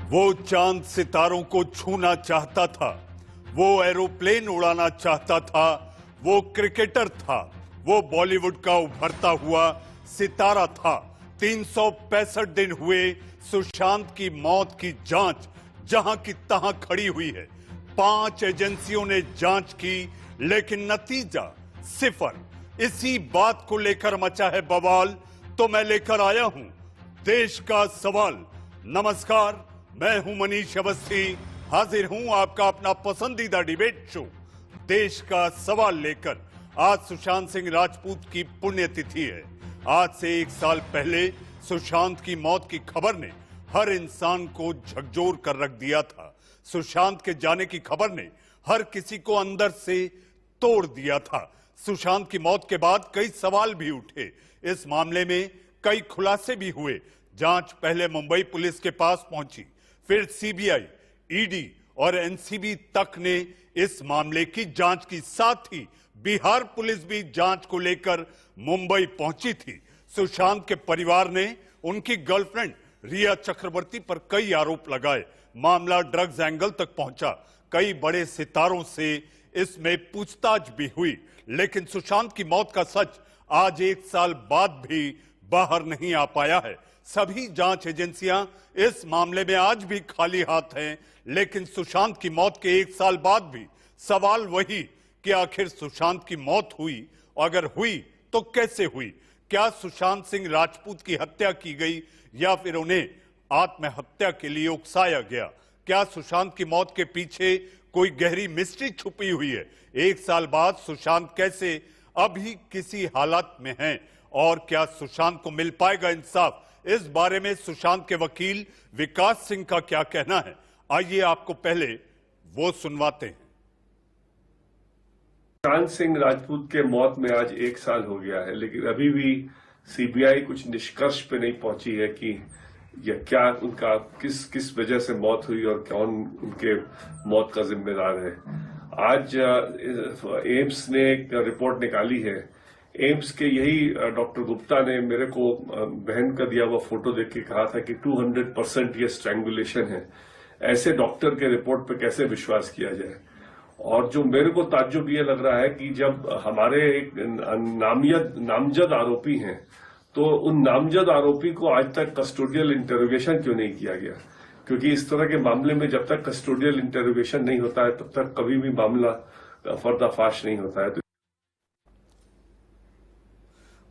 वो चांद सितारों को छूना चाहता था, वो एरोप्लेन उड़ाना चाहता था, वो क्रिकेटर था, वो बॉलीवुड का उभरता हुआ सितारा था। 365 दिन हुए सुशांत की मौत की जांच जहां की तहां खड़ी हुई है। 5 एजेंसियों ने जांच की, लेकिन नतीजा सिफर। इसी बात को लेकर मचा है बवाल, तो मैं लेकर आया हूं देश का सवाल। नमस्कार, मैं हूं मनीष अवस्थी, हाजिर हूं आपका अपना पसंदीदा डिबेट शो देश का सवाल लेकर। आज सुशांत सिंह राजपूत की पुण्यतिथि है। आज से 1 साल पहले सुशांत की मौत की खबर ने हर इंसान को झकझोर कर रख दिया था। सुशांत के जाने की खबर ने हर किसी को अंदर से तोड़ दिया था। सुशांत की मौत के बाद कई सवाल भी उठे। इस मामले में कई खुलासे भी हुए। जांच पहले मुंबई पुलिस के पास पहुंची, फिर सीबीआई, ईडी और एनसीबी तक ने इस मामले की जांच की। साथ ही बिहार पुलिस भी जांच को लेकर मुंबई पहुंची थी। सुशांत के परिवार ने उनकी गर्लफ्रेंड रिया चक्रवर्ती पर कई आरोप लगाए। मामला ड्रग्स एंगल तक पहुंचा। कई बड़े सितारों से इसमें पूछताछ भी हुई, लेकिन सुशांत की मौत का सच आज 1 साल बाद भी बाहर नहीं आ पाया है। सभी जांच एजेंसियां इस मामले में आज भी खाली हाथ हैं, लेकिन सुशांत की मौत के 1 साल बाद भी सवाल वही कि आखिर सुशांत की मौत हुई, अगर हुई तो कैसे हुई? क्या सुशांत सिंह राजपूत की हत्या की गई या फिर उन्हें आत्महत्या के लिए उकसाया गया? क्या सुशांत की मौत के पीछे कोई गहरी मिस्ट्री छुपी हुई है? 1 साल बाद सुशांत कैसे अभी किसी हालात में हैं और क्या सुशांत को मिल पाएगा इंसाफ? इस बारे में सुशांत के वकील विकास सिंह का क्या कहना है, आइए आपको पहले वो सुनवाते हैं। सुशांत सिंह राजपूत के मौत में आज 1 साल हो गया है, लेकिन अभी भी सीबीआई कुछ निष्कर्ष पे नहीं पहुंची है कि या क्या उनका किस वजह से मौत हुई और कौन उनके मौत का जिम्मेदार है। आज एम्स ने एक रिपोर्ट निकाली है। एम्स के यही डॉक्टर गुप्ता ने मेरे को बहन का दिया हुआ फोटो देख के कहा था कि 200% ये स्ट्रैंगुलेशन है। ऐसे डॉक्टर के रिपोर्ट पे कैसे विश्वास किया जाए? और जो मेरे को ताज्जुब ये लग रहा है कि जब हमारे एक नामजद आरोपी हैं, तो उन नामजद आरोपी को आज तक कस्टोडियल इंटरोगेशन क्यों नहीं किया गया? क्योंकि इस तरह के मामले में जब तक कस्टोडियल इंटरोगेशन नहीं होता है, तब तक कभी भी मामला पर्दाफाश नहीं होता है।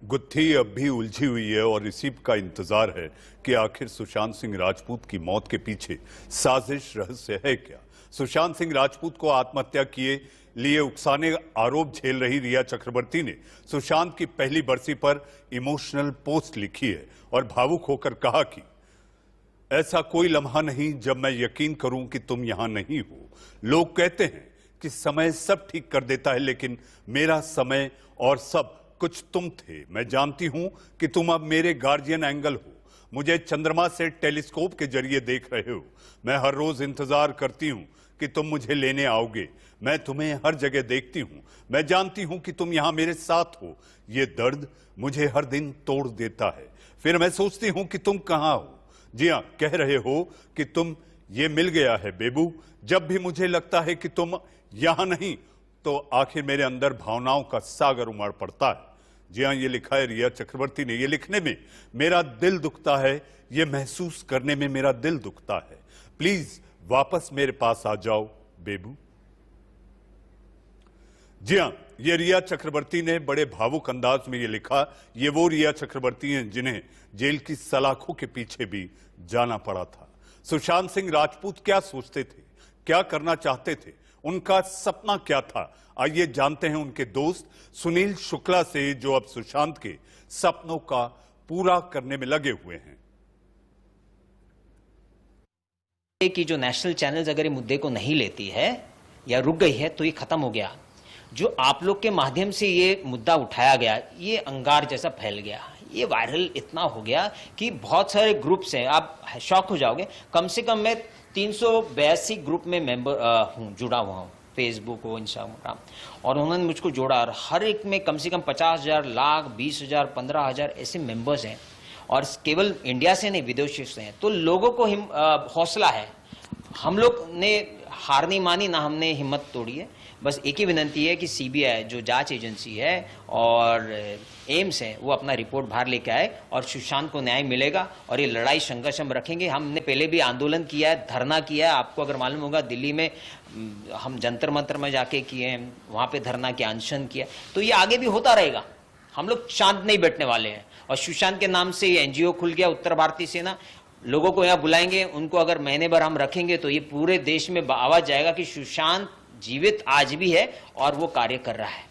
गुत्थी अब भी उलझी हुई है और इसी का इंतजार है कि आखिर सुशांत सिंह राजपूत की मौत के पीछे साजिश, रहस्य है क्या? सुशांत सिंह राजपूत को आत्महत्या किए लिए उकसाने आरोप झेल रही रिया चक्रवर्ती ने सुशांत की पहली बरसी पर इमोशनल पोस्ट लिखी है और भावुक होकर कहा कि ऐसा कोई लम्हा नहीं जब मैं यकीन करूं कि तुम यहां नहीं हो। लोग कहते हैं कि समय सब ठीक कर देता है, लेकिन मेरा समय और सब कुछ तुम थे। मैं जानती हूं कि तुम अब मेरे गार्जियन एंगल हो, मुझे चंद्रमा से टेलीस्कोप के जरिए देख रहे हो। मैं हर रोज इंतजार करती हूं कि तुम मुझे लेने आओगे। मैं तुम्हें हर जगह देखती हूं। मैं जानती हूं कि तुम यहां मेरे साथ हो। ये दर्द मुझे हर दिन तोड़ देता है। फिर मैं सोचती हूं कि तुम कहां हो। जी हां, कह रहे हो कि तुम, ये मिल गया है बेबू। जब भी मुझे लगता है कि तुम यहां नहीं, तो आखिर मेरे अंदर भावनाओं का सागर उमड़ पड़ता है। जी हां, ये लिखा है रिया चक्रवर्ती ने। ये लिखने में मेरा दिल दुखता है, ये महसूस करने में मेरा दिल दुखता है। प्लीज वापस मेरे पास आ जाओ बेबू। जी हां, ये रिया चक्रवर्ती ने बड़े भावुक अंदाज में ये लिखा। ये वो रिया चक्रवर्ती हैं जिन्हें जेल की सलाखों के पीछे भी जाना पड़ा था। सुशांत सिंह राजपूत क्या सोचते थे, क्या करना चाहते थे, उनका सपना क्या था? आइए जानते हैं उनके दोस्त सुनील शुक्ला से, जो अब सुशांत के सपनों का पूरा करने में लगे हुए हैं। कि जो नेशनल चैनल्स अगर ये मुद्दे को नहीं लेती है या रुक गई है, तो ये खत्म हो गया। जो आप लोग के माध्यम से ये मुद्दा उठाया गया, ये अंगार जैसा फैल गया, ये वायरल इतना हो गया कि बहुत सारे ग्रुप्स हैं, आप शॉक हो जाओगे। कम से कम मैं 382 ग्रुप में मेंबर हूँ, जुड़ा हुआ हूँ, फेसबुक हो, इंस्टाग्राम, और उन्होंने मुझको जोड़ा। और हर एक में कम से कम 50,000, लाख, 20,000, 15,000 ऐसे मेंबर्स हैं। और केवल इंडिया से नहीं विदेशों से हैं, तो लोगों को हौसला है। हम लोग ने हार नहीं मानी, ना हमने हिम्मत तोड़ी है। बस एक ही विनती है कि सीबीआई जो जांच एजेंसी है और एम्स है वो अपना रिपोर्ट बाहर लेके आए और सुशांत को न्याय मिलेगा। और ये लड़ाई संघर्ष हम रखेंगे। हमने पहले भी आंदोलन किया है, धरना किया है। आपको अगर मालूम होगा दिल्ली में हम जंतर मंतर में जाके किए हैं, वहां पे धरना किया, अनशन किया। तो ये आगे भी होता रहेगा। हम लोग शांत नहीं बैठने वाले हैं। और सुशांत के नाम से ये एनजीओ खुल गया, उत्तर भारतीय सेना। लोगों को यहाँ बुलाएंगे, उनको अगर महीने भर हम रखेंगे तो ये पूरे देश में आवाज जाएगा कि सुशांत जीवित आज भी है और वो कार्य कर रहा है।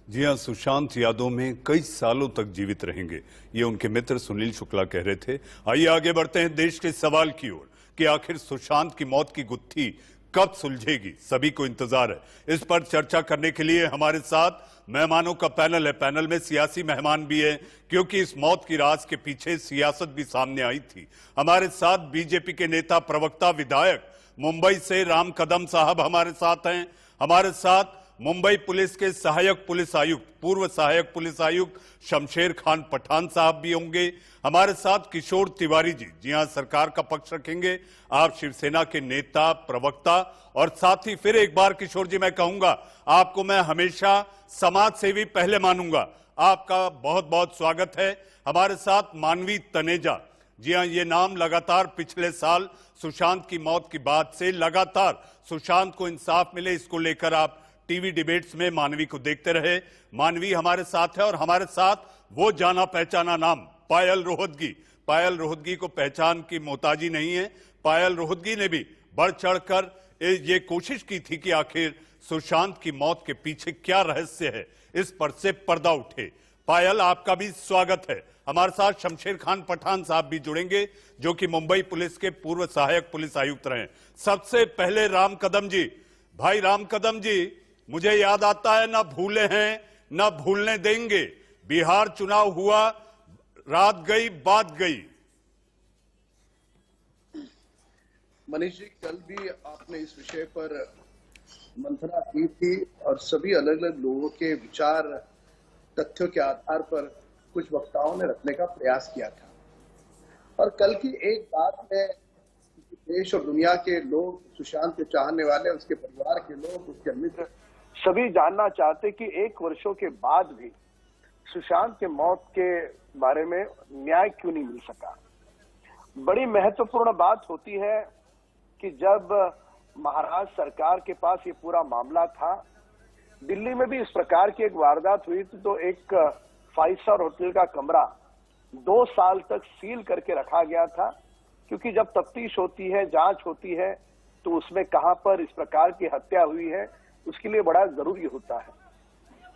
जी हां, सुशांत यादों में कई सालों तक जीवित रहेंगे, ये उनके मित्र सुनील शुक्ला कह रहे थे। आइए आगे बढ़ते हैं देश के सवाल की ओर कि आखिर सुशांत की मौत की गुत्थी कब सुलझेगी, सभी को इंतजार है। इस पर चर्चा करने के लिए हमारे साथ मेहमानों का पैनल है। पैनल में सियासी मेहमान भी है, क्योंकि इस मौत की राज के पीछे सियासत भी सामने आई थी। हमारे साथ बीजेपी के नेता, प्रवक्ता, विधायक मुंबई से राम कदम साहब हमारे साथ हैं। हमारे साथ मुंबई पुलिस के सहायक पुलिस आयुक्त, पूर्व सहायक पुलिस आयुक्त शमशेर खान पठान साहब भी होंगे। हमारे साथ किशोर तिवारी जी, जी हां, सरकार का पक्ष रखेंगे। आप शिवसेना के नेता, प्रवक्ता, और साथ ही फिर एक बार किशोर जी मैं कहूंगा, आपको मैं हमेशा समाज सेवी पहले मानूंगा। आपका बहुत बहुत स्वागत है। हमारे साथ मानवी तनेजा, जी हां, ये नाम लगातार पिछले साल सुशांत की मौत के बाद से लगातार सुशांत को इंसाफ मिले, इसको लेकर आप टीवी डिबेट्स में मानवी को देखते रहे। मानवी हमारे साथ है और हमारे साथ वो जाना पहचाना नाम पायल रोहतगी। पायल रोहतगी को पहचान की मोहताजी नहीं है। पायल रोहतगी ने भी बढ़ चढ़कर ये कोशिश की थी कि आखिर सुशांत की मौत के पीछे क्या रहस्य है, इस पर से पर्दा उठे। पायल, आपका भी स्वागत है। हमारे साथ शमशेर खान पठान साहब भी जुड़ेंगे, जो कि मुंबई पुलिस के पूर्व सहायक पुलिस आयुक्त रहे। सबसे पहले राम कदम जी, भाई राम कदम जी, मुझे याद आता है, ना भूले हैं ना भूलने देंगे। बिहार चुनाव हुआ, रात गई बात गई। मनीष जी, कल भी आपने इस विषय पर मंथना की थी और सभी अलग अलग लोगों के विचार तथ्यों के आधार पर कुछ वक्ताओं ने रखने का प्रयास किया था। और कल की एक बात में देश और दुनिया के लोग, सुशांत के चाहने वाले, उसके परिवार के लोग, उसके मित्र सभी जानना चाहते कि 1 वर्षों के बाद भी सुशांत के मौत के बारे में न्याय क्यों नहीं मिल सका। बड़ी महत्वपूर्ण बात होती है कि जब महाराष्ट्र सरकार के पास ये पूरा मामला था, दिल्ली में भी इस प्रकार की एक वारदात हुई थी, तो एक 5 स्टार होटल का कमरा 2 साल तक सील करके रखा गया था, क्योंकि जब तफ्तीश होती है, जांच होती है, तो उसमें कहां पर इस प्रकार की हत्या हुई है उसके लिए बड़ा जरूरी होता है।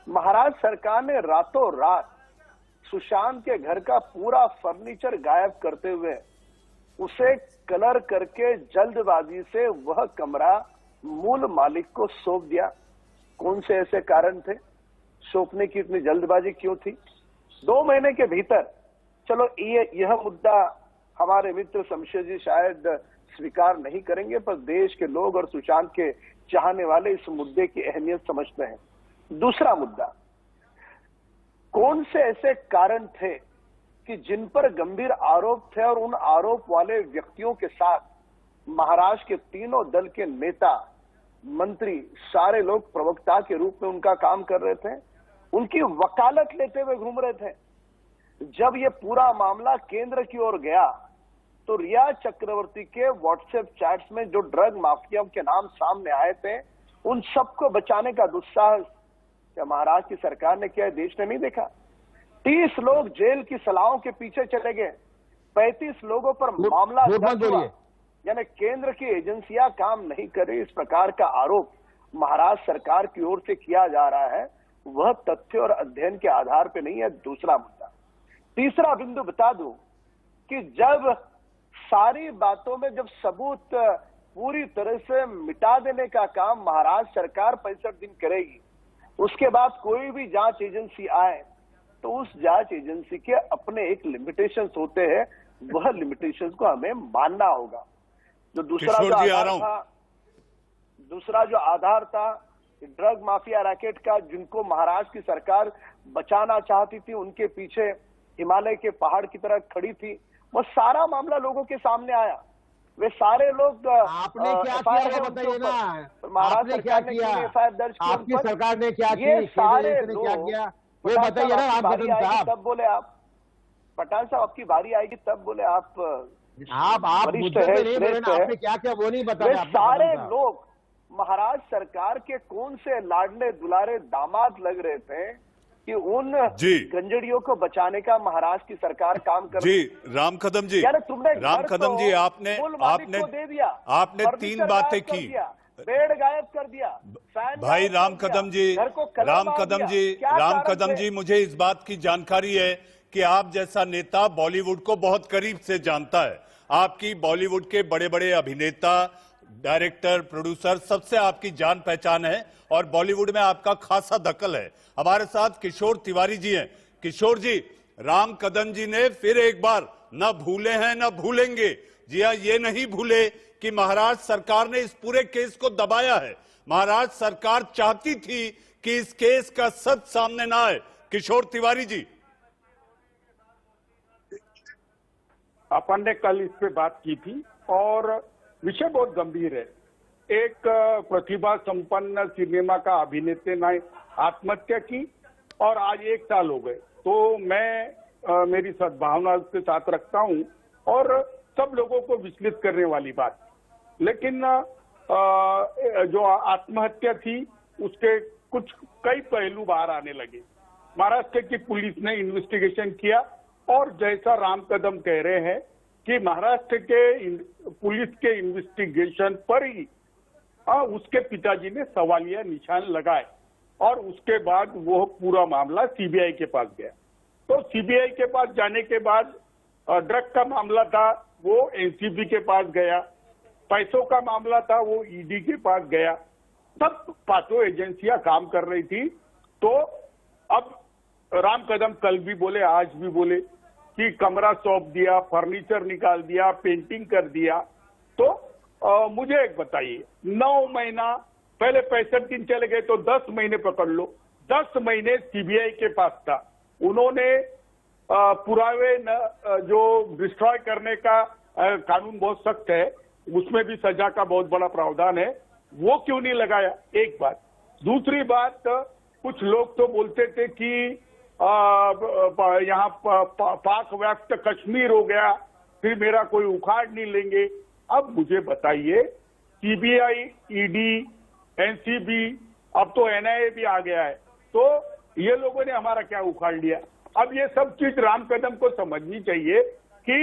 महाराष्ट्र सरकार ने रातों रात सुशांत के घर का पूरा फर्नीचर गायब करते हुए उसे कलर करके जल्दबाजी से वह कमरा मूल मालिक को सौंप दिया। कौन से ऐसे कारण थे, सौंपने की इतनी जल्दबाजी क्यों थी? 2 महीने के भीतर, चलो यह मुद्दा हमारे मित्र शमशेर जी शायद स्वीकार नहीं करेंगे, पर देश के लोग और सुशांत के चाहने वाले इस मुद्दे की अहमियत समझते हैं। दूसरा मुद्दा, कौन से ऐसे कारण थे कि जिन पर गंभीर आरोप थे और उन आरोप वाले व्यक्तियों के साथ महाराष्ट्र के तीनों दल के नेता, मंत्री, सारे लोग प्रवक्ता के रूप में उनका काम कर रहे थे, उनकी वकालत लेते हुए घूम रहे थे। जब ये पूरा मामला केंद्र की ओर गया तो रिया चक्रवर्ती के व्हाट्सएप चैट्स में जो ड्रग माफिया के नाम सामने आए थे, उन सबको बचाने का दुस्साहस क्या महाराष्ट्र की सरकार ने किया, देश ने नहीं देखा? 30 लोग जेल की सलाहों के पीछे चले गए, 35 लोगों पर मामला दर्ज हुआ। यानी केंद्र की एजेंसियां काम नहीं कर रही, इस प्रकार का आरोप महाराष्ट्र सरकार की ओर से किया जा रहा है, वह तथ्य और अध्ययन के आधार पर नहीं है। दूसरा मुद्दा, तीसरा बिंदु बता दूं कि जब सारी बातों में जब सबूत पूरी तरह से मिटा देने का काम महाराष्ट्र सरकार 65 दिन करेगी, उसके बाद कोई भी जांच एजेंसी आए तो उस जांच एजेंसी के अपने एक लिमिटेशंस होते हैं, वह लिमिटेशंस को हमें मानना होगा। जो दूसरा जो आधार था ड्रग माफिया रैकेट का जिनको महाराष्ट्र की सरकार बचाना चाहती थी, उनके पीछे हिमालय के पहाड़ की तरह खड़ी थी, वो सारा मामला लोगों के सामने आया। वे सारे लोग आपने क्या किया ये बताइए ना, महाराष्ट्र आपने क्या सरकार ने किया, एफआईआर दर्ज की, आपकी सरकार ने क्या ये की, सारे ने क्या लोग, किया वो बताइए ना रामकदम साहब। तब बोले आप, पठान साहब आपकी बारी आएगी तब बोले आप मुद्दे पे नहीं बोले ना, आपने क्या क्या वो नहीं बताया। सारे लोग महाराष्ट्र सरकार के कौन से लाडले दुलारे दामाद लग रहे थे कि उन गंजड़ियों को बचाने का महाराष्ट्र की सरकार काम कर जी। राम कदम जी, तुमने राम कदम जी, आपने दे दिया, आपने 3 बातें की, पेड़ गायब कर दिया, भाई राम कदम जी, राम कदम जी, मुझे इस बात की जानकारी है कि आप जैसा नेता बॉलीवुड को बहुत करीब से जानता है। आपकी बॉलीवुड के बड़े बड़े अभिनेता, डायरेक्टर, प्रोड्यूसर, सबसे आपकी जान पहचान है और बॉलीवुड में आपका खासा दखल है। हमारे साथ किशोर तिवारी जी हैं। किशोर जी, राम कदम जी ने फिर एक बार न भूले हैं न भूलेंगे। जी हाँ, ये नहीं भूले कि महाराष्ट्र सरकार ने इस पूरे केस को दबाया है। महाराष्ट्र सरकार चाहती थी कि इस केस का सच सामने ना आए। किशोर तिवारी जी, अपन ने कल इस पे बात की थी और विषय बहुत गंभीर है। एक प्रतिभा संपन्न सिनेमा का अभिनेता ने आत्महत्या की और आज 1 साल हो गए। तो मैं मेरी सद्भावना के साथ रखता हूं और सब लोगों को विचलित करने वाली बात, लेकिन जो आत्महत्या थी उसके कई पहलू बाहर आने लगे। महाराष्ट्र की पुलिस ने इन्वेस्टिगेशन किया और जैसा राम कदम कह रहे हैं कि महाराष्ट्र के पुलिस के इन्वेस्टिगेशन पर ही उसके पिताजी ने सवालिया निशान लगाए और उसके बाद वो पूरा मामला सीबीआई के पास गया। तो सीबीआई के पास जाने के बाद ड्रग का मामला था वो एनसीबी के पास गया, पैसों का मामला था वो ईडी के पास गया। सब 5 एजेंसियां काम कर रही थी। तो अब राम कदम कल भी बोले, आज भी बोले कि कमरा सौंप दिया, फर्नीचर निकाल दिया, पेंटिंग कर दिया। तो मुझे एक बताइए, 9 महीना पहले 65 दिन चले गए तो 10 महीने पकड़ लो। 10 महीने सीबीआई के पास था, उन्होंने पुरावे जो डिस्ट्रॉय करने का कानून बहुत सख्त है, उसमें भी सजा का बहुत बड़ा प्रावधान है, वो क्यों नहीं लगाया? एक बात। दूसरी बात, कुछ लोग तो बोलते थे कि यहाँ पाक व्याप्त कश्मीर हो गया, फिर मेरा कोई उखाड़ नहीं लेंगे। अब मुझे बताइए, सीबीआई, ईडी, एनसीबी, अब तो एनआईए भी आ गया है, तो ये लोगों ने हमारा क्या उखाड़ लिया? अब ये सब चीज राम कदम को समझनी चाहिए कि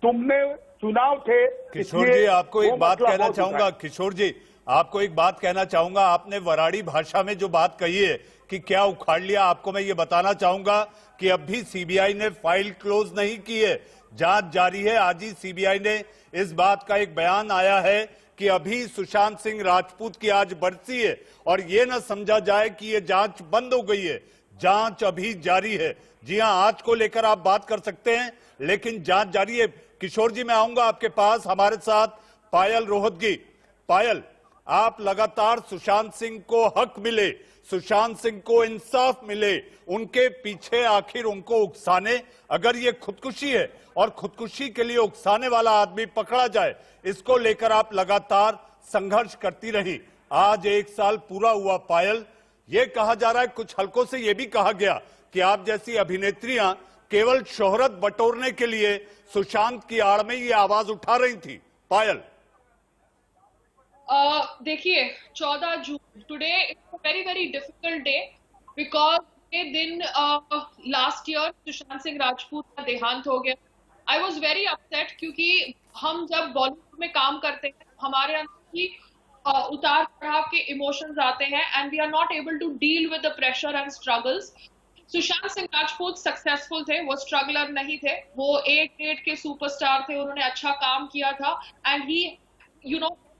तुमने चुनाव थे। किशोर जी, आपको एक बात कहना चाहूंगा। किशोर जी, आपको एक बात कहना चाहूंगा। आपने वराड़ी भाषा में जो बात कही है कि क्या उखाड़ लिया, आपको मैं ये बताना चाहूंगा कि अब भी सीबीआई ने फाइल क्लोज नहीं की है, जांच जारी है। आज ही सीबीआई ने इस बात का एक बयान आया है कि अभी सुशांत सिंह राजपूत की आज बरसी है और ये ना समझा जाए कि ये जांच बंद हो गई है, जांच अभी जारी है। जी हां, आज को लेकर आप बात कर सकते हैं, लेकिन जांच जारी है। किशोर जी, मैं आऊंगा आपके पास। हमारे साथ पायल रोहतगी। पायल, आप लगातार सुशांत सिंह को हक मिले, सुशांत सिंह को इंसाफ मिले, उनके पीछे आखिर उनको उकसाने, अगर ये खुदकुशी है और खुदकुशी के लिए उकसाने वाला आदमी पकड़ा जाए, इसको लेकर आप लगातार संघर्ष करती रही। आज 1 साल पूरा हुआ। पायल, ये कहा जा रहा है, कुछ हलकों से यह भी कहा गया कि आप जैसी अभिनेत्रियां केवल शोहरत बटोरने के लिए सुशांत की आड़ में ये आवाज उठा रही थी। पायल, देखिए, 14 June today it's a very very difficult day because ये दिन लास्ट ईयर सुशांत सिंह राजपूत का देहांत हो गया। आई वॉज वेरी अपसेट क्योंकि हम जब बॉलीवुड में काम करते हैं, हमारे अंदर ही उतार चढ़ाव के इमोशंस आते हैं and we are not able to deal with the pressure and struggles. Sushant Singh Rajput successful थे, वो स्ट्रगलर नहीं थे, वो ए ग्रेड के सुपरस्टार थे, उन्होंने अच्छा काम किया था and he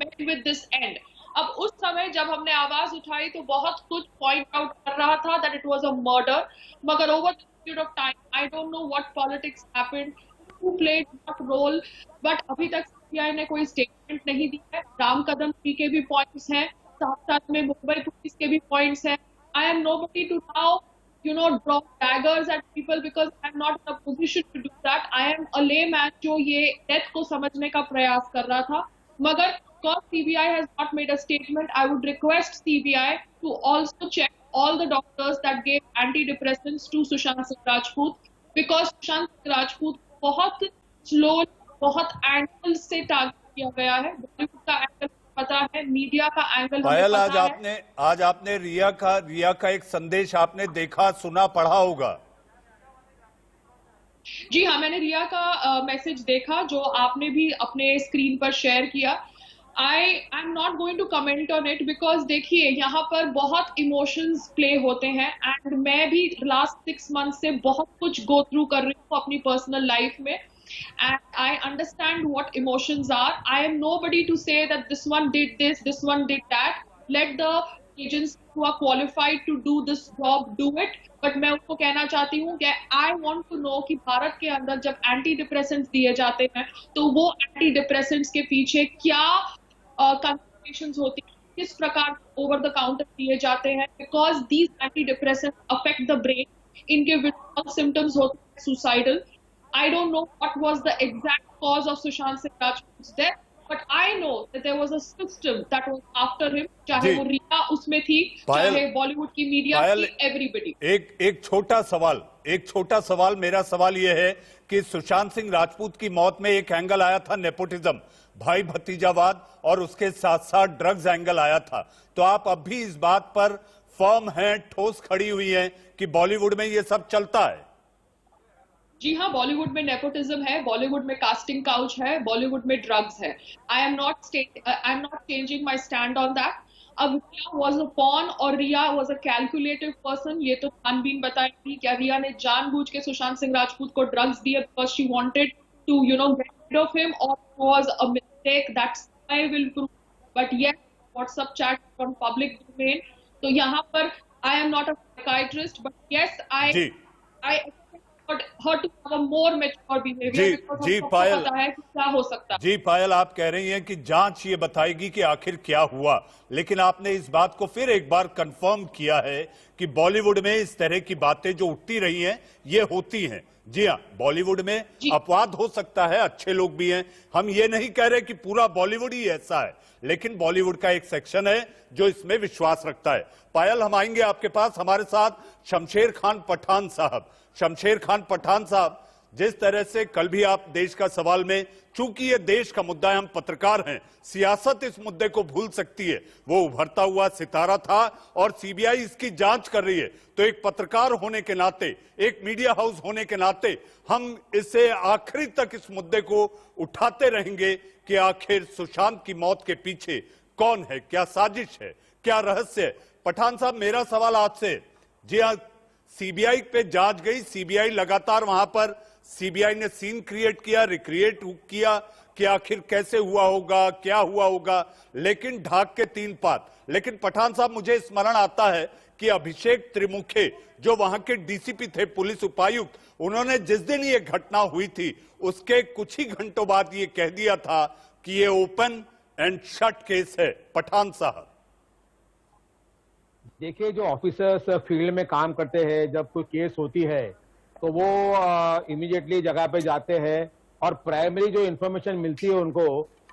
with this end. अब उस समय जब हमने आवाज उठाई तो बहुत कुछ पॉइंट आउट कर रहा था that it was a murder, मगर over the period of time I don't know what politics happened, who played what role, but अभी तक सीबीआई ने कोई स्टेटमेंट नहीं दिया है। राम कदम जी के भी पॉइंट्स हैं, साथ साथ में मुंबई पुलिस के भी पॉइंट्स हैं. I am nobody to now, draw daggers at people because I am not in a position to do that. I am a layman जो ये डेथ को समझने का प्रयास कर रहा था. मगर because CBI has not made a statement, I would request CBI to also check all the doctors that gave antidepressants to Sushant Singh Rajput, because Sushant Singh Rajput बहुत स्लो, बहुत एंगल से टारगेट किया गया है. बॉलीवुड का angle पता है, media का एंगल पायल, हमें पता है. आज आपने रिया का एक संदेश आपने देखा, सुना, पढ़ा होगा. जी हाँ, मैंने रिया का मैसेज देखा जो आपने भी अपने स्क्रीन पर शेयर किया. I am not going to comment on it because देखिए यहाँ पर बहुत इमोशंस प्ले होते हैं एंड मैं भी लास्ट 6 मंथ से बहुत कुछ गो थ्रू कर रही हूँ अपनी पर्सनल लाइफ में. And I understand what emotions are. I am nobody to say that this one did this, this one did that. Let the agents who are qualified to do this job do it. But मैं उनको कहना चाहती हूँ कि I want to know कि भारत के अंदर जब एंटी डिप्रेसेंट्स दिए जाते हैं तो वो एंटी डिप्रेसेंट्स के पीछे क्या कंसल्टेशंस होती हैं, किस प्रकार ओवर द काउंटर दिए जाते हैं. Because these anti depressants affect the brain. इनके विड्रॉल सिम्टम्स होते हैं suicidal. I don't know what was the exact cause of Sushant Singh Rajput's death, but I know that there was a system that was after him. चाहे वो रिया उसमें थी, चाहे बॉलीवुड की media थी, एवरीबडी. एक छोटा सवाल मेरा सवाल यह है कि सुशांत सिंह राजपूत की मौत में एक एंगल आया था नेपोटिज्म, भाई भतीजावाद, और उसके साथ साथ ड्रग्स एंगल आया था. तो आप अब भी इस बात पर फर्म हैं, ठोस खड़ी हुई हैं कि बॉलीवुड में ये सब चलता है? जी हाँ, बॉलीवुड में नेपोटिज्म है, बॉलीवुड में कास्टिंग काउच है, बॉलीवुड में ड्रग्स है. आई am not changing my stand on that. अब रिया वॉज अ पॉन और रिया वॉज अ कैलकुलेटिव पर्सन. ये तो छानबीन बताएगी क्या रिया ने जानबूझ के सुशांत सिंह राजपूत को ड्रग्स दिए because she wanted to get rid of him, और was a mistake. That's I will prove. But yes, WhatsApp chat on public domain. तो यहाँ पर I am not a psychiatrist, but yes I her to have a more mature behavior. जी पायल, पता है कि क्या हो सकता है. जी पायल, आप कह रही हैं कि जांच ये बताएगी कि आखिर क्या हुआ, लेकिन आपने इस बात को फिर एक बार कंफर्म किया है कि बॉलीवुड में इस तरह की बातें जो उठती रही हैं ये होती हैं. जी हाँ, बॉलीवुड में अपवाद हो सकता है, अच्छे लोग भी हैं. हम ये नहीं कह रहे कि पूरा बॉलीवुड ही ऐसा है, लेकिन बॉलीवुड का एक सेक्शन है जो इसमें विश्वास रखता है. पायल, हम आएंगे आपके पास. हमारे साथ शमशेर खान पठान साहब. शमशेर खान पठान साहब, जिस तरह से कल भी आप देश का सवाल में, चूंकि ये देश का मुद्दा है, हम पत्रकार हैं, सियासत इस मुद्दे को भूल सकती है. वो उभरता हुआ सितारा था और सीबीआई इसकी जांच कर रही है. तो एक पत्रकार होने के नाते, एक मीडिया हाउस होने के नाते हम इससे आखिरी तक इस मुद्दे को उठाते रहेंगे कि आखिर सुशांत की मौत के पीछे कौन है, क्या साजिश है, क्या रहस्य है. पठान साहब, मेरा सवाल आपसे, जी हाँ, सीबीआई पे जांच गई, सीबीआई लगातार वहां पर, सीबीआई ने सीन क्रिएट किया, रिक्रिएट किया कि आखिर कैसे हुआ होगा, क्या हुआ होगा, लेकिन ढाक के 3 पात. लेकिन पठान साहब, मुझे स्मरण आता है कि अभिषेक त्रिमुखे जो वहां के डीसीपी थे, पुलिस उपायुक्त, उन्होंने जिस दिन ये घटना हुई थी उसके कुछ ही घंटों बाद ये कह दिया था कि ये ओपन एंड शट केस है. पठान साहब, देखिए, जो ऑफिसर्स फील्ड में काम करते हैं, जब कोई केस होती है तो वो इमीडिएटली जगह पे जाते हैं और प्राइमरी जो इंफॉर्मेशन मिलती है उनको,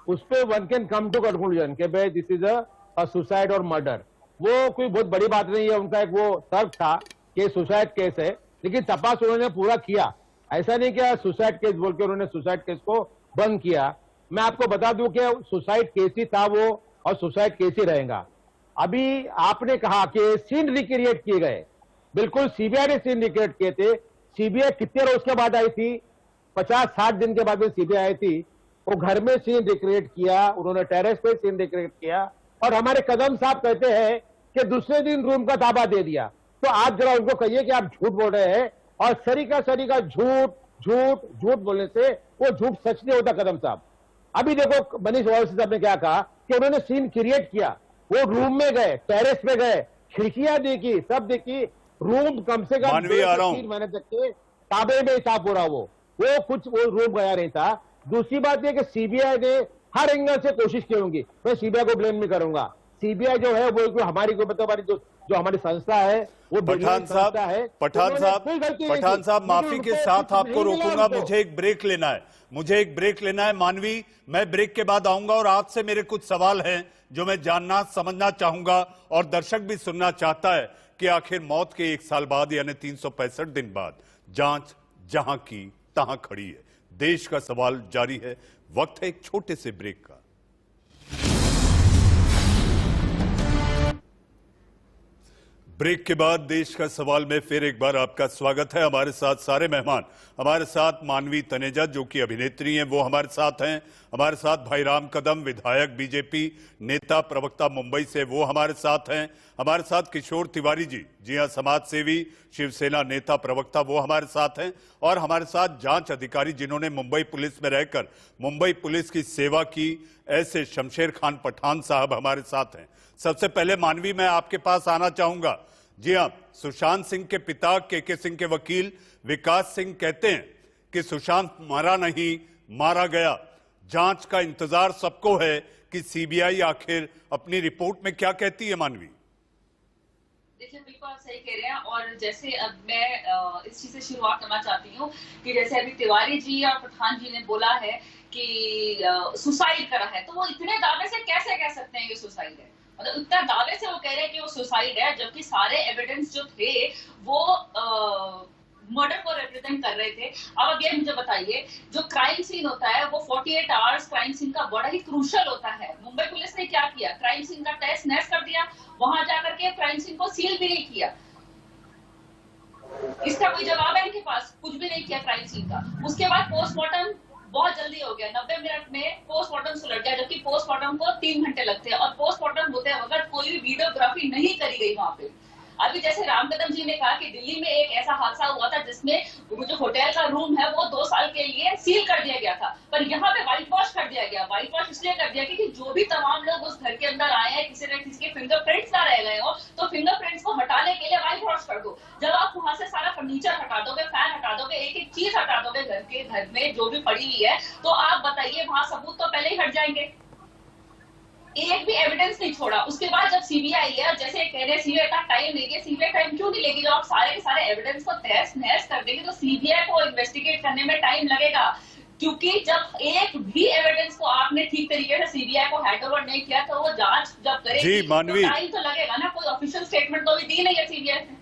उस पे one can come to conclusion कि भाई दिस इज अ सुसाइड और मर्डर. वो कोई बहुत बड़ी बात नहीं है. उनका एक वो तर्क था कि सुसाइड केस है, लेकिन तपास उन्होंने पूरा किया. ऐसा नहीं कि सुसाइड केस बोल के उन्होंने सुसाइड केस को बंद किया. मैं आपको बता दूं कि सुसाइड केस ही था वो, और सुसाइड केस ही रहेगा. अभी आपने कहा कि सीन रिक्रिएट किए गए, बिल्कुल सीबीआई ने सीन रिक्रिएट किए थे. सीबीआई कितने रोज के बाद आई थी? 50-60 दिन के बाद में सीबीआई आई थी. वो घर में सीन रिक्रिएट किया, उन्होंने टेरेस पे सीन रिक्रिएट किया, और हमारे कदम साहब कहते हैं कि दूसरे दिन रूम का ताबा दे दिया. तो आप जरा उनको कहिए कि आप झूठ बोल रहे हैं, और सरीका झूठ बोलने से वो झूठ सच नहीं होता. कदम साहब, अभी देखो मनीष वावसी साहब ने क्या कहा कि उन्होंने सीन क्रिएट किया. वो रूम में गए, टेरेस पे गए, खिड़कियां देखी, सब देखी. रूम कम से कम 3 महीने तक के ताबे में था पूरा. वो रूम गया नहीं था. दूसरी बात यह कि सीबीआई ने हर एंगल से कोशिश की होंगी. मैं सीबीआई को ब्लेम नहीं करूंगा. सीबीआई जो है वो हमारी हमारी जो हमारी संस्था है वो पठान साहब, पठान साहब माफी के साथ आपको रोकूंगा, मुझे एक ब्रेक लेना है, मानवी, मैं ब्रेक के बाद आऊंगा और आपसे मेरे कुछ सवाल हैं जो मैं जानना समझना चाहूंगा और दर्शक भी सुनना चाहता है कि आखिर मौत के 1 साल बाद यानी 365 दिन बाद जांच जहां की तहां खड़ी है। देश का सवाल जारी है। वक्त है एक छोटे से ब्रेक का। ब्रेक के बाद देश का सवाल में फिर एक बार आपका स्वागत है। हमारे साथ सारे मेहमान, हमारे साथ मानवी तनेजा जो कि अभिनेत्री हैं वो हमारे साथ हैं, हमारे साथ भाई राम कदम विधायक बीजेपी नेता प्रवक्ता मुंबई से वो हमारे साथ हैं, हमारे साथ किशोर तिवारी जी हां समाज सेवी शिवसेना नेता प्रवक्ता वो हमारे साथ हैं, और हमारे साथ जांच अधिकारी जिन्होंने मुंबई पुलिस में रहकर मुंबई पुलिस की सेवा की ऐसे शमशेर खान पठान साहब हमारे साथ हैं। सबसे पहले मानवी मैं आपके पास आना चाहूंगा। जी हां, सुशांत सिंह के पिता के सिंह के वकील विकास सिंह कहते हैं कि सुशांत मरा नहीं मारा गया। जांच का इंतजार सबको है कि सीबीआई आखिर अपनी रिपोर्ट में क्या कहती है। मानवी देखिए, बिल्कुल आप सही कह रहे हैं, और जैसे अब मैं इस चीज से शुरुआत करना चाहती हूँ कि जैसे अभी तिवारी जी और पठान जी ने बोला है कि सुसाइड करा है, तो वो इतने दावे से कैसे कह सकते हैं ये सुसाइड है? मतलब इतना दावे से वो कह रहे हैं कि वो सुसाइड है, जबकि सारे एविडेंस जो थे वो मर्डर को रिप्रेजेंट कर रहे थे। अब ये मुझे बताइए, जो क्राइम सीन होता है वो 48 आवर्स क्राइम सीन का बड़ा ही क्रूशल होता है। मुंबई पुलिस ने क्या किया? क्राइम सीन का टेस्ट नेस कर दिया, वहां जाकर के क्राइम सीन को सील भी नहीं किया। इसका कोई जवाब है इनके पास? कुछ भी नहीं किया क्राइम सीन का। उसके बाद पोस्टमार्टम बहुत जल्दी हो गया, 90 मिनट में पोस्टमार्टम सुलझ गया, जबकि पोस्टमार्टम को 3 घंटे लगते हैं, और पोस्टमार्टम होते वक्त कोई भी वीडियोग्राफी नहीं करी गई वहां पे। अभी जैसे राम कदम जी ने कहा कि दिल्ली में एक ऐसा हादसा हुआ था जिसमें वो जो होटल का रूम है वो 2 साल के लिए सील कर दिया गया था, पर यहाँ पे व्हाइट वॉश कर दिया गया। व्हाइट वॉश इसलिए कर दिया कि जो भी तमाम लोग उस घर के अंदर आए हैं किसी न किसी के फिंगरप्रिंट्स ना रह गए हो, तो फिंगरप्रिंट्स को हटाने के लिए व्हाइट वॉश कर दो। जब आप वहां से सारा फर्नीचर हटा दोगे, फैन हटा दोगे, एक एक चीज हटा दोगे घर में जो भी पड़ी हुई है, तो आप बताइए वहां सबूत तो पहले ही हट जाएंगे। एक भी एविडेंस नहीं छोड़ा। उसके बाद जब सीबीआई है, जैसे कह रहे हैं सीबीआई का टाइम लेगी, सीबीआई टाइम क्यों नहीं लेगी? जब आप सारे के सारे एविडेंस को तहस नहस कर देंगे तो सीबीआई को इन्वेस्टिगेट करने में टाइम लगेगा, क्योंकि जब एक भी एविडेंस को आपने ठीक तरीके से सीबीआई को हैंडओवर नहीं किया तो वो जांच जब करेगी तो टाइम तो लगेगा ना। कोई ऑफिशियल स्टेटमेंट तो अभी दी नहीं है सीबीआई ने।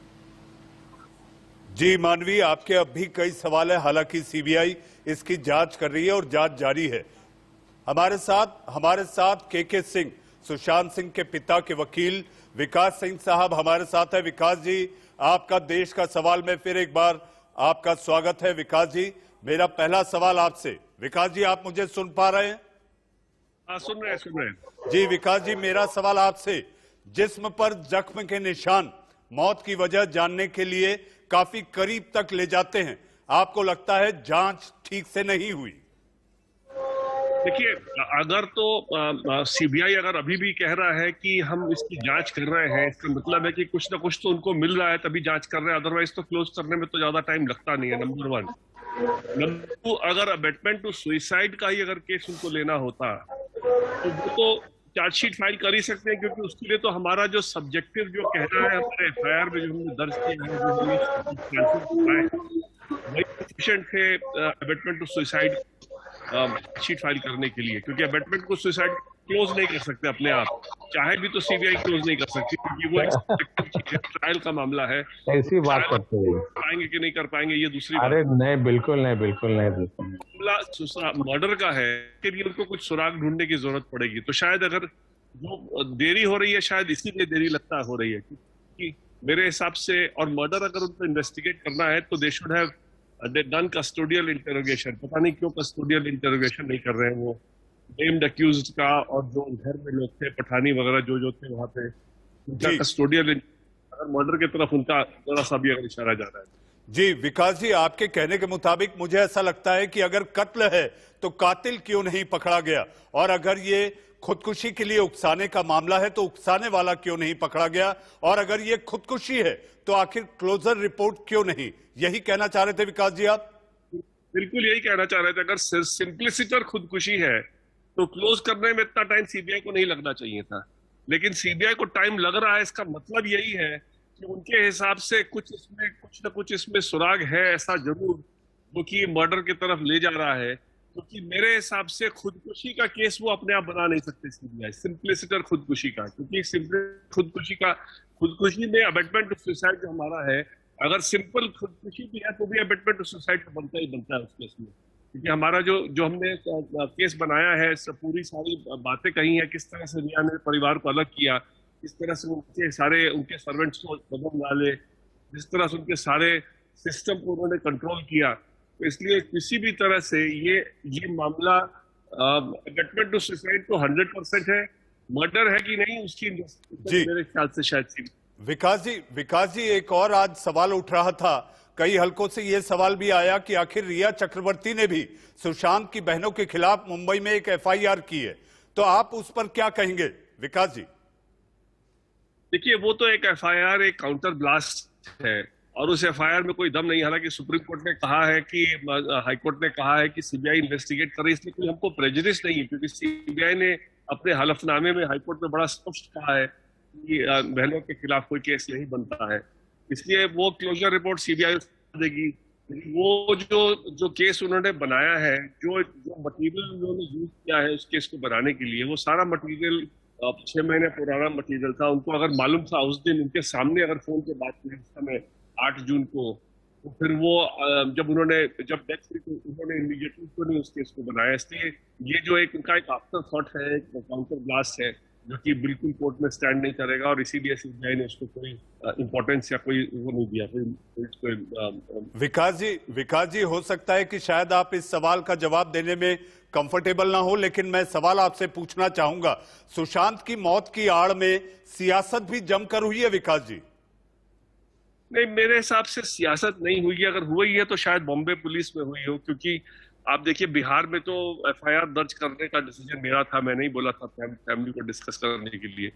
जी मानवी, आपके अब भी कई सवाल है, हालांकि सीबीआई इसकी जांच कर रही है और जांच जारी है। हमारे साथ के सिंह, सुशांत सिंह के पिता के वकील विकास सिंह साहब हमारे साथ है। विकास जी, आपका देश का सवाल में फिर एक बार आपका स्वागत है। विकास जी, मेरा पहला सवाल आपसे, विकास जी आप मुझे सुन पा रहे हैं? हाँ, सुन रहे हैं। जी विकास जी, मेरा सवाल आपसे, जिस्म पर जख्म के निशान मौत की वजह जानने के लिए काफी करीब तक ले जाते हैं, आपको लगता है जांच ठीक से नहीं हुई? देखिए, अगर तो सीबीआई अगर अभी भी कह रहा है कि हम इसकी जांच कर रहे हैं, इसका मतलब है कि कुछ ना कुछ तो उनको मिल रहा है तभी जांच कर रहे हैं, अदरवाइज तो क्लोज करने में तो ज्यादा टाइम लगता नहीं है। नंबर 1। नंबर 2, अगर अबेटमेंट टू सुइसाइड का ही अगर केस उनको लेना होता तो वो तो चार्जशीट फाइल कर ही सकते हैं, क्योंकि उसके लिए तो हमारा जो सब्जेक्टिव जो कहना है हमारे एफआईआर में जो हमने दर्ज किया है, वही सफिशिएंट है abetment to suicide sheet file करने के लिए, क्योंकि अबेटमेंट को सुसाइड क्लोज नहीं कर सकते अपने आप, चाहे भी तो सीबीआई क्लोज नहीं कर सकती, क्योंकि वो ट्रायल का मामला है। ऐसी बात करते हैं, पाएंगे कि नहीं कर पाएंगे ये दूसरी बात। अरे नहीं, बिल्कुल नहीं। मामला मर्डर का है कि लिए उनको कुछ सुराग ढूंढने की जरूरत पड़ेगी, तो शायद अगर वो देरी हो रही है शायद इसीलिए देरी लगता हो रही है, क्योंकि मेरे हिसाब से, और मर्डर अगर उनको इन्वेस्टिगेट करना है तो they should have done custodial interrogation. पता नहीं क्यों कस्टोडियल इंटरोगेशन नहीं कर रहे हैं वो नेम्ड अक्यूज्ड का, और जो घर में लोग थे पठानी वगैरह जो थे वहां पे, उनका कस्टोडियल, अगर मर्डर की तरफ उनका जरा सा भी अगर इशारा जा रहा है। जी विकास जी, आपके कहने के मुताबिक मुझे ऐसा लगता है कि अगर कत्ल है तो कातिल क्यों नहीं पकड़ा गया, और अगर ये खुदकुशी के लिए उकसाने का मामला है तो उकसाने वाला क्यों नहीं पकड़ा गया, और अगर ये खुदकुशी है तो आखिर क्लोजर रिपोर्ट क्यों नहीं? यही कहना चाह रहे थे विकास जी आप? बिल्कुल यही कहना चाह रहे थे। अगर सिंपलिसिटी और खुदकुशी है तो क्लोज करने में इतना टाइम सीबीआई को नहीं लगना चाहिए था। लेकिन सीबीआई को टाइम लग रहा है, इसका मतलब यही है कि उनके हिसाब से कुछ न कुछ इसमें सुराग है ऐसा जरूर, जो कि मर्डर की तरफ ले जा रहा है। क्योंकि मेरे हिसाब से खुदकुशी का केस वो अपने आप बना नहीं सकते सीबीआई, सिंपलिसिटर खुदकुशी का, क्योंकि खुदकुशी में अबेटमेंट ऑफ सुसाइड जो हमारा है, अगर सिंपल खुदकुशी भी है तो भी अबेटमेंट ऑफ सुसाइड बनता ही बनता है उस केस में। क्योंकि हमारा जो हमने केस बनाया है, पूरी सारी बातें कही है, किस तरह से रिया ने परिवार को अलग किया, किस तरह से उनके सर्वेंट्स को कदम डाले, जिस तरह से उनके सारे सिस्टम को उन्होंने कंट्रोल किया। तो इसलिए किसी भी तरह से ये मामला अबेटमेंट टू सुसाइड तो 100% है, मर्डर है कि नहीं उसकी मेरे ख्याल से शायद। विकास जी एक और आज सवाल उठ रहा था, कई हलकों से यह सवाल भी आया कि आखिर रिया चक्रवर्ती ने भी सुशांत की बहनों के खिलाफ मुंबई में एक एफआईआर की है, तो आप उस पर क्या कहेंगे विकास जी? देखिए, वो तो एक एफआईआर एक काउंटर ब्लास्ट है और उस एफआईआर में कोई दम नहीं। हालांकि सुप्रीम कोर्ट ने कहा है कि हाईकोर्ट ने कहा है कि सीबीआई इन्वेस्टिगेट करे, इसलिए कोई हमको प्रेजुडिस नहीं है, क्योंकि सीबीआई ने अपने हलफनामे में हाईकोर्ट में बड़ा स्पष्ट कहा है कि बहनों के खिलाफ कोई केस नहीं बनता है, इसलिए वो क्लोजर रिपोर्ट सीबीआई देगी। वो जो केस उन्होंने बनाया है, जो मटेरियल उन्होंने यूज किया है उस केस को बनाने के लिए, वो सारा मटेरियल 6 महीने पुराना मटेरियल था। उनको अगर मालूम था उस दिन उनके सामने अगर फोन पे बात की उस समय 8 जून को, तो फिर वो जब डेथ हुई तो उन्होंने इमीडिएटली तो नहीं उस केस को बनाया। इसलिए ये जो उनका एक आफ्टर थॉट है, एक काउंटर ब्लास्ट है, जो कि बिल्कुल कोर्ट में स्टैंड नहीं करेगा और इसीलिए सीबीआई ने उसको कोई इंपॉर्टेंस या कोई वो नहीं दिया। विकास जी हो सकता है कि शायद आप इस सवाल का जवाब देने में कंफर्टेबल ना हो, लेकिन मैं सवाल आपसे पूछना चाहूंगा, सुशांत की मौत की आड़ में सियासत भी जमकर हुई है विकास जी? नहीं, मेरे हिसाब से सियासत नहीं हुई है। अगर हुई है तो शायद बॉम्बे पुलिस में हुई हो, क्योंकि आप देखिए बिहार में तो एफआईआर दर्ज करने का डिसीजन मेरा था, मैं नहीं बोला था फैमिली को डिस्कस करने के लिए।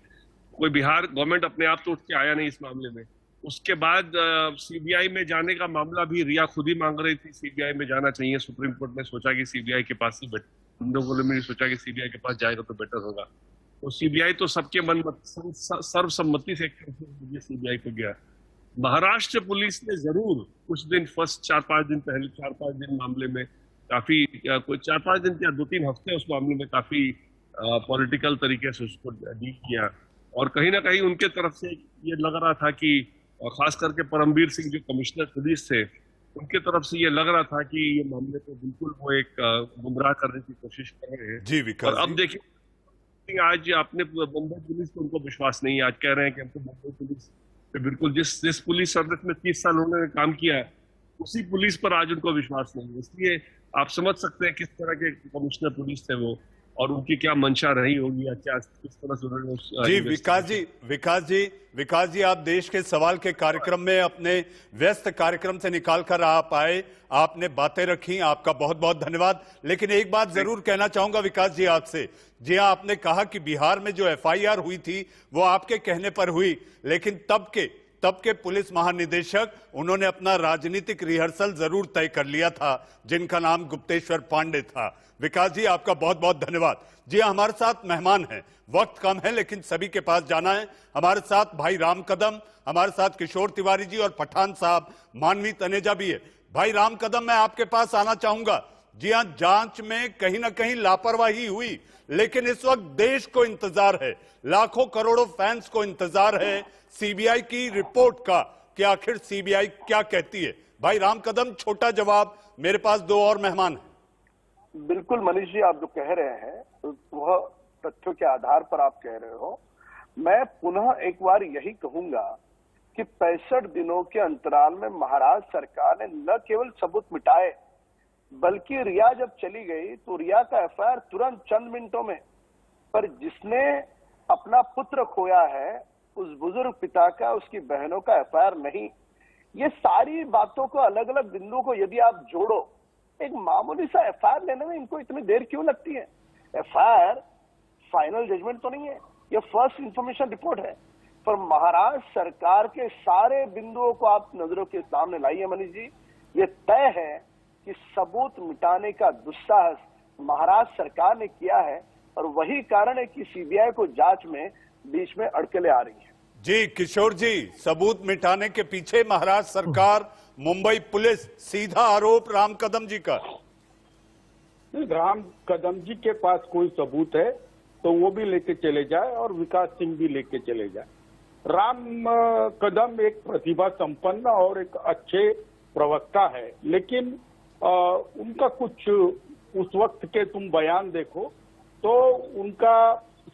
कोई बिहार गवर्नमेंट अपने आप तो उठ के आया नहीं इस मामले में। उसके बाद सीबीआई में जाने का मामला भी रिया खुद ही मांग रही थी, सीबीआई में जाना चाहिए। सुप्रीम कोर्ट ने सोचा कि सीबीआई के पास ही हम लोगों ने भी सोचा कि सीबीआई के पास जाएगा तो बेटर होगा। तो सीबीआई तो सबके मन सर्वसम्मति से सीबीआई को गया। महाराष्ट्र पुलिस ने जरूर कुछ दिन फर्स्ट 4-5 दिन पहले 4-5 दिन मामले में काफी कोई 4-5 दिन या 2-3 हफ्ते उस मामले में काफी पॉलिटिकल तरीके से उसको डील किया। और कहीं ना कहीं उनके तरफ से ये लग रहा था कि खास करके परमवीर सिंह जो कमिश्नर पुलिस थे, उनके तरफ से ये लग रहा था कि ये मामले को बिल्कुल वो एक गुमराह करने की कोशिश कर रहे हैं। जी विकास, और अब देखिए आज आपने बम्बई पुलिस को उनको विश्वास नहीं है। आज कह रहे हैं कि हमको बम्बई पुलिस पे बिल्कुल जिस पुलिस सर्विस में 30 साल उन्होंने काम किया है उसी पुलिस पर आज उनको विश्वास नहीं है। इसलिए आप समझ सकते हैं किस तरह के कमिश्नर पुलिस थे वो और उनकी क्या मंशा रही होगी या क्या किस तरह से उन्होंने। जी विकास जी आप देश के सवाल के कार्यक्रम में अपने व्यस्त कार्यक्रम से निकाल कर आप आए, आपने बातें रखी, आपका बहुत बहुत धन्यवाद। लेकिन एक बात जरूर कहना चाहूंगा विकास जी आपसे, जी हाँ, आपने कहा कि बिहार में जो एफआईआर हुई थी वो आपके कहने पर हुई, लेकिन तब के पुलिस महानिदेशक उन्होंने अपना राजनीतिक रिहर्सल जरूर तय कर लिया था, जिनका नाम गुप्तेश्वर पांडे था। विकास जी आपका बहुत बहुत धन्यवाद। जी हमारे साथ मेहमान हैं, वक्त कम है लेकिन सभी के पास जाना है। हमारे साथ भाई राम कदम, हमारे साथ किशोर तिवारी जी और पठान साहब, मानवी तनेजा भी है। भाई राम कदम, मैं आपके पास आना चाहूंगा। जी हां, जांच में कहीं ना कहीं लापरवाही हुई, लेकिन इस वक्त देश को इंतजार है, लाखों करोड़ों फैंस को इंतजार है सीबीआई की रिपोर्ट का कि आखिर सीबीआई क्या कहती है। भाई राम कदम, छोटा जवाब, मेरे पास 2 और मेहमान हैं। बिल्कुल मनीष जी, आप जो कह रहे हैं वह तथ्यों के आधार पर आप कह रहे हो। मैं पुनः एक बार यही कहूंगा कि 65 दिनों के अंतराल में महाराष्ट्र सरकार ने न केवल सबूत मिटाए, बल्कि रिया जब चली गई तो रिया का एफआईआर तुरंत चंद मिनटों में, पर जिसने अपना पुत्र खोया है उस बुजुर्ग पिता का, उसकी बहनों का एफआईआर नहीं। ये सारी बातों को, अलग अलग बिंदुओं को यदि आप जोड़ो, एक मामूली सा एफआईआर लेने में इनको इतनी देर क्यों लगती है? एफआईआर फाइनल जजमेंट तो नहीं है, ये फर्स्ट इंफॉर्मेशन रिपोर्ट है। पर महाराष्ट्र सरकार के सारे बिंदुओं को आप नजरों के सामने लाइए मनीष जी, ये तय है कि सबूत मिटाने का दुस्साहस महाराष्ट्र सरकार ने किया है और वही कारण है कि सीबीआई को जांच में बीच में अड़केले आ रही है। जी किशोर जी, सबूत मिटाने के पीछे महाराष्ट्र सरकार, मुंबई पुलिस, सीधा आरोप राम कदम जी का। राम कदम जी के पास कोई सबूत है तो वो भी लेके चले जाए और विकास सिंह भी लेके चले जाए। राम कदम एक प्रतिभा संपन्न और एक अच्छे प्रवक्ता है, लेकिन उनका कुछ उस वक्त के तुम बयान देखो तो उनका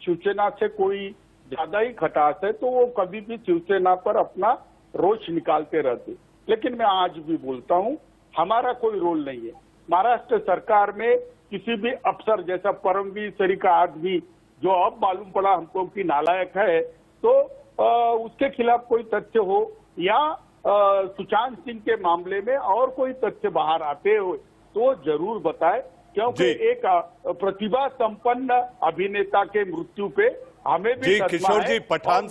शिवसेना से कोई ज्यादा ही खटास है, तो वो कभी भी शिवसेना पर अपना रोष निकालते रहते। लेकिन मैं आज भी बोलता हूं, हमारा कोई रोल नहीं है। महाराष्ट्र सरकार में किसी भी अफसर जैसा परमवीर सरी का आदमी जो अब मालूम पड़ा हमको कि नालायक है, तो उसके खिलाफ कोई तथ्य हो या सुशांत सिंह के मामले में और कोई तथ्य बाहर आते हो तो जरूर बताए, क्योंकि एक प्रतिभा संपन्न अभिनेता के मृत्यु पे हमें भी जी किशोर जी, पठान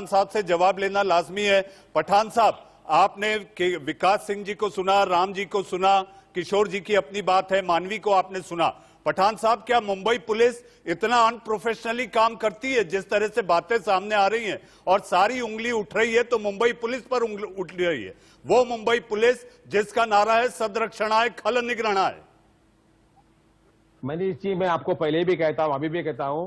साहब से जवाब लेना लाजमी है। पठान साहब, आपने विकास सिंह जी को सुना, राम जी को सुना, किशोर जी की अपनी बात है, मानवी को आपने सुना। पठान साहब, क्या मुंबई पुलिस इतना अनप्रोफेशनली काम करती है? जिस तरह से बातें सामने आ रही हैं और सारी उंगली उठ रही है, तो मुंबई पुलिस पर उंगली उठ रही है, वो मुंबई पुलिस जिसका नारा है सदरक्षणाय खल निग्रहणाय। मनीष जी, मैं आपको पहले भी कहता हूं, अभी भी कहता हूं,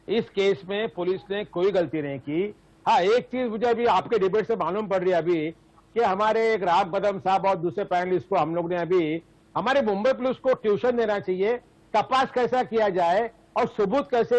इस केस में पुलिस ने कोई गलती नहीं की। हाँ, एक चीज मुझे अभी आपके डिबेट से मालूम पड़ रही है अभी कि हमारे एक राम कदम साहब और दूसरे पैनलिस्ट को हम लोग ने अभी हमारे मुंबई पुलिस को ट्यूशन देना चाहिए, तपास कैसा किया जाए और सबूत कैसे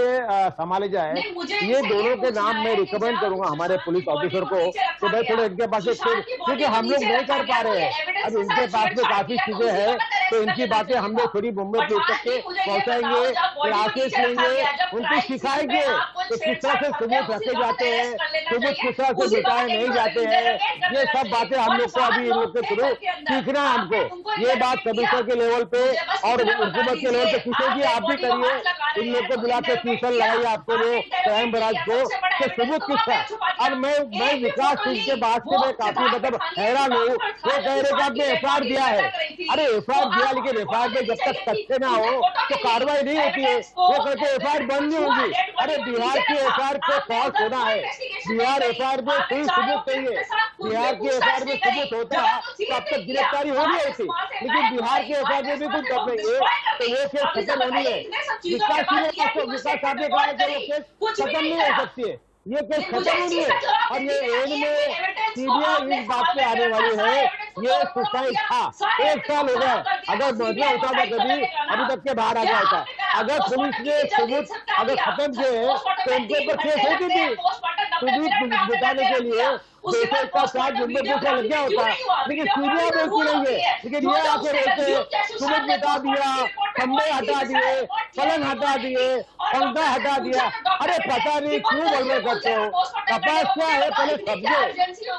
संभाले जाए। ये दोनों के नाम मैं रिकमेंड करूंगा हमारे पुलिस ऑफिसर को कि भाई थोड़े इनके पास, क्योंकि हम लोग नहीं कर पा रहे हैं। अब इनके पास में काफी चीजें हैं, तो इनकी बातें हम लोग थोड़ी मुंबई पुलिस तक के पहुंचाएंगे, क्लासेस लेंगे, उनको सिखाएंगे कि किस तरह से सबूत रखे जाते हैं, सबूत किस तरह से जुटाए नहीं जाते हैं। ये सब बातें हम लोग को अभी इन लोग के थ्रू सीखना है हमको। ये बात कमिश्नर के लेवल पे और हुकूमत के लेवल पे किशोर जी आप भी करिए, इन लोग को बुला के ट्यूशन लगाइए आपको लोग क्राइम ब्रांच को कि सबूत किसका। और मैं विकास सिंह के बाद से मैं काफी मतलब हैरान हूँ। वो कह रहे कि आपने एफआईआर दिया है। अरे एफआईआर दिया, लेकिन एफआईआर में जब तक तथ्य ना हो तो कार्रवाई नहीं होती है। वो कहते एफआईआर बंद नहीं होगी। अरे बिहार की एफआईआर को फॉल्स होना है, बिहार एफआईआर में कोई सबूत नहीं है। बिहार की एफआईआर में सबूत होता तो अब तक गिरफ्तारी हो रही होती, लेकिन बिहार के एफआईआर में भी कुछ दम नहीं है, तो वो केस खत्म होनी है। विकास साहब ने कहा कि वो केस खत्म नहीं हो सकती है, ये केस खत्म नहीं है। और ये एंड में सीबीआई इस बात पे आने वाली है, ये सुसाइड था, 1 साल हो गया। अगर मसला होता था कभी अभी तक के बाहर आ गया था। अगर पुलिस ने सबूत अगर खत्म किए तो इनके ऊपर केस होती थी। सबूत जुटाने के लिए देशों का साथ मुंबई पुलिस लग गया होता, लेकिन सीबीआई बोलती नहीं है। लेकिन ये आके बोलते हैं सबूत मिटा दिया, खंबे हटा दिए, पलंग हटा दिए, पंखा हटा दिया। अरे पता नहीं क्यों बलवे करते हो, तपास क्या है पहले समझो,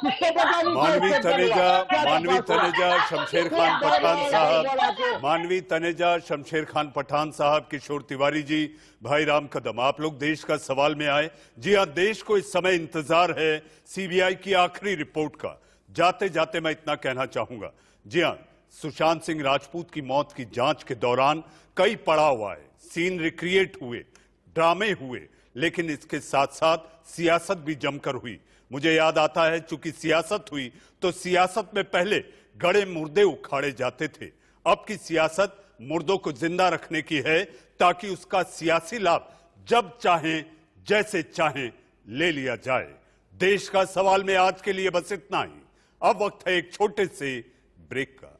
किसको पता नहीं। मानवी तनेजा शमशेर खान पठान साहब, मानवी तनेजा शमशेर खान पठान साहब, किशोर तिवारी जी, भाई राम कदम, आप लोग देश का सवाल में आए। जी हाँ, देश को इस समय इंतजार है सीबीआई की आखिरी रिपोर्ट का। जाते जाते मैं इतना कहना चाहूंगा, जी हाँ, सुशांत सिंह राजपूत की मौत की जांच के दौरान कई पड़ाव आए, सीन रिक्रिएट हुए, ड्रामे हुए, लेकिन इसके साथ साथ सियासत भी जमकर हुई। मुझे याद आता है, चूंकि सियासत हुई तो सियासत में पहले गड़े मुर्दे उखाड़े जाते थे, अब की सियासत मुर्दों को जिंदा रखने की है, ताकि उसका सियासी लाभ जब चाहें जैसे चाहें ले लिया जाए। देश का सवाल में आज के लिए बस इतना ही। अब वक्त है एक छोटे से ब्रेक का।